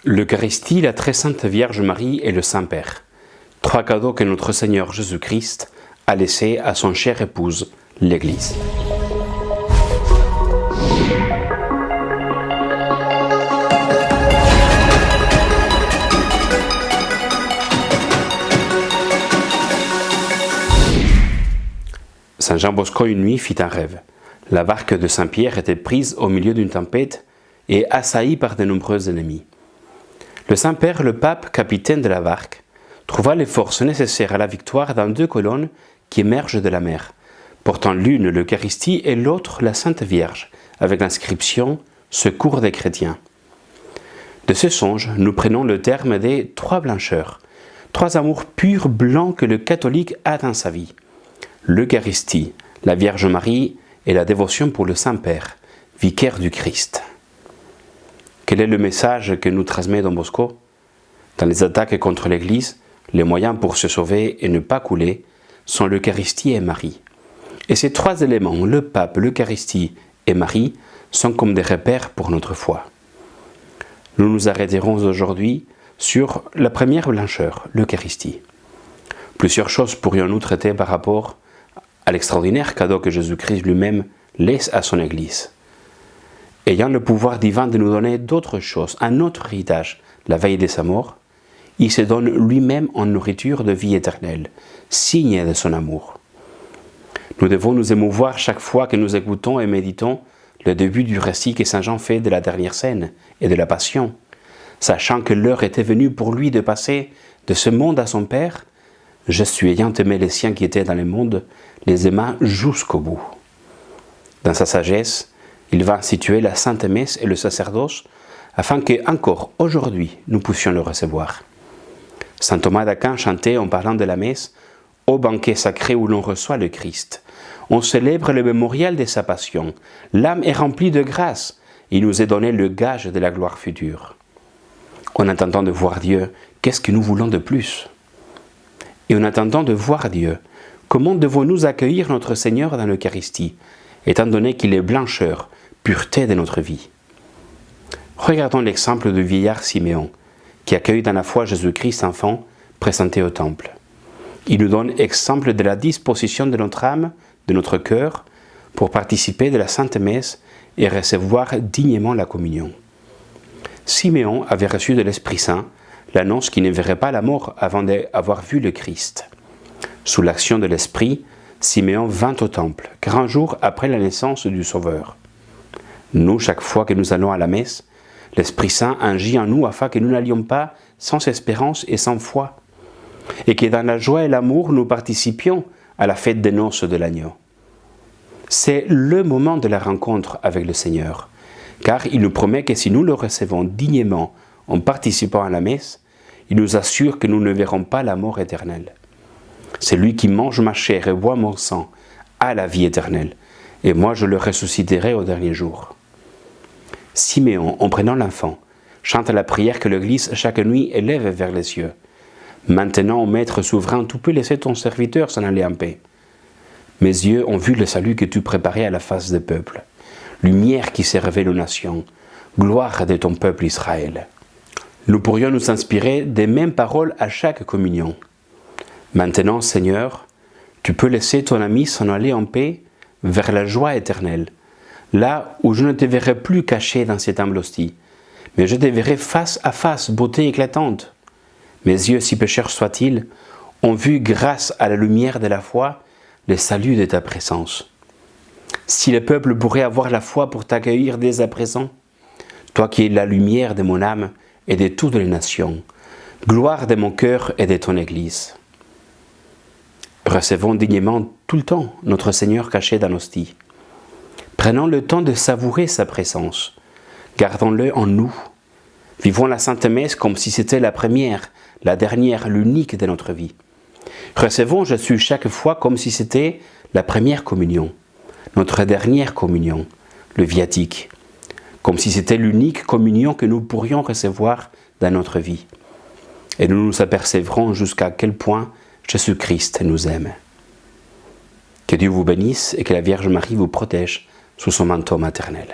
L'Eucharistie, la très sainte Vierge Marie et le Saint-Père. Trois cadeaux que notre Seigneur Jésus-Christ a laissés à son chère épouse, l'Église. Saint Jean Bosco une nuit fit un rêve. La barque de Saint-Pierre était prise au milieu d'une tempête et assaillie par de nombreux ennemis. Le Saint-Père, le pape, capitaine de la barque, trouva les forces nécessaires à la victoire dans deux colonnes qui émergent de la mer, portant l'une l'Eucharistie et l'autre la Sainte Vierge, avec l'inscription « Secours des chrétiens ». De ce songe, nous prenons le terme des trois blancheurs, trois amours purs blancs que le catholique a dans sa vie. L'Eucharistie, la Vierge Marie et la dévotion pour le Saint-Père, vicaire du Christ. Quel est le message que nous transmet Don Bosco? Dans les attaques contre l'Église, les moyens pour se sauver et ne pas couler sont l'Eucharistie et Marie. Et ces trois éléments, le pape, l'Eucharistie et Marie, sont comme des repères pour notre foi. Nous nous arrêterons aujourd'hui sur la première blancheur, l'Eucharistie. Plusieurs choses pourrions nous traiter par rapport à l'extraordinaire cadeau que Jésus-Christ lui-même laisse à son Église. Ayant le pouvoir divin de nous donner d'autres choses, un autre héritage, la veille de sa mort, il se donne lui-même en nourriture de vie éternelle, signe de son amour. Nous devons nous émouvoir chaque fois que nous écoutons et méditons le début du récit que Saint Jean fait de la dernière scène et de la Passion, sachant que l'heure était venue pour lui de passer de ce monde à son Père. Jésus, ayant aimé les siens qui étaient dans le monde, les aima jusqu'au bout. Dans sa sagesse, il va instituer la Sainte Messe et le sacerdoce afin que, encore aujourd'hui, nous puissions le recevoir. Saint Thomas d'Aquin chantait en parlant de la messe « Au banquet sacré où l'on reçoit le Christ, on célèbre le mémorial de sa passion. L'âme est remplie de grâce. Il nous est donné le gage de la gloire future. » En attendant de voir Dieu, qu'est-ce que nous voulons de plus? Et en attendant de voir Dieu, comment devons-nous accueillir notre Seigneur dans l'Eucharistie, étant donné qu'il est blancheur, pureté de notre vie? Regardons l'exemple du vieillard Siméon, qui accueille dans la foi Jésus-Christ enfant, présenté au temple. Il nous donne exemple de la disposition de notre âme, de notre cœur, pour participer de la Sainte Messe et recevoir dignement la communion. Siméon avait reçu de l'Esprit Saint l'annonce qu'il ne verrait pas la mort avant d'avoir vu le Christ. Sous l'action de l'Esprit, Siméon vint au temple, grand jour après la naissance du Sauveur. Nous, chaque fois que nous allons à la messe, l'Esprit Saint agit en nous afin que nous n'allions pas sans espérance et sans foi, et que dans la joie et l'amour, nous participions à la fête des noces de l'agneau. C'est le moment de la rencontre avec le Seigneur, car il nous promet que si nous le recevons dignement en participant à la messe, il nous assure que nous ne verrons pas la mort éternelle. C'est lui qui mange ma chair et boit mon sang a la vie éternelle, et moi je le ressusciterai au dernier jour. Siméon, en prenant l'enfant, chante la prière que l'Église chaque nuit élève vers les cieux. Maintenant, Maître souverain, tu peux laisser ton serviteur s'en aller en paix. Mes yeux ont vu le salut que tu préparais à la face des peuples, lumière qui s'est révélée aux nations, gloire de ton peuple Israël. Nous pourrions nous inspirer des mêmes paroles à chaque communion. Maintenant, Seigneur, tu peux laisser ton ami s'en aller en paix vers la joie éternelle, là où je ne te verrai plus caché dans cette humble hostie, mais je te verrai face à face, beauté éclatante. Mes yeux, si pécheurs soient-ils, ont vu, grâce à la lumière de la foi, le salut de ta présence. Si le peuple pourrait avoir la foi pour t'accueillir dès à présent, toi qui es la lumière de mon âme et de toutes les nations, gloire de mon cœur et de ton Église. Recevons dignement tout le temps notre Seigneur caché dans l'hostie. Prenons le temps de savourer sa présence. Gardons-le en nous. Vivons la Sainte Messe comme si c'était la première, la dernière, l'unique de notre vie. Recevons Jésus chaque fois comme si c'était la première communion, notre dernière communion, le viatique, comme si c'était l'unique communion que nous pourrions recevoir dans notre vie. Et nous nous apercevrons jusqu'à quel point Jésus-Christ nous aime. Que Dieu vous bénisse et que la Vierge Marie vous protège sous son manteau maternel.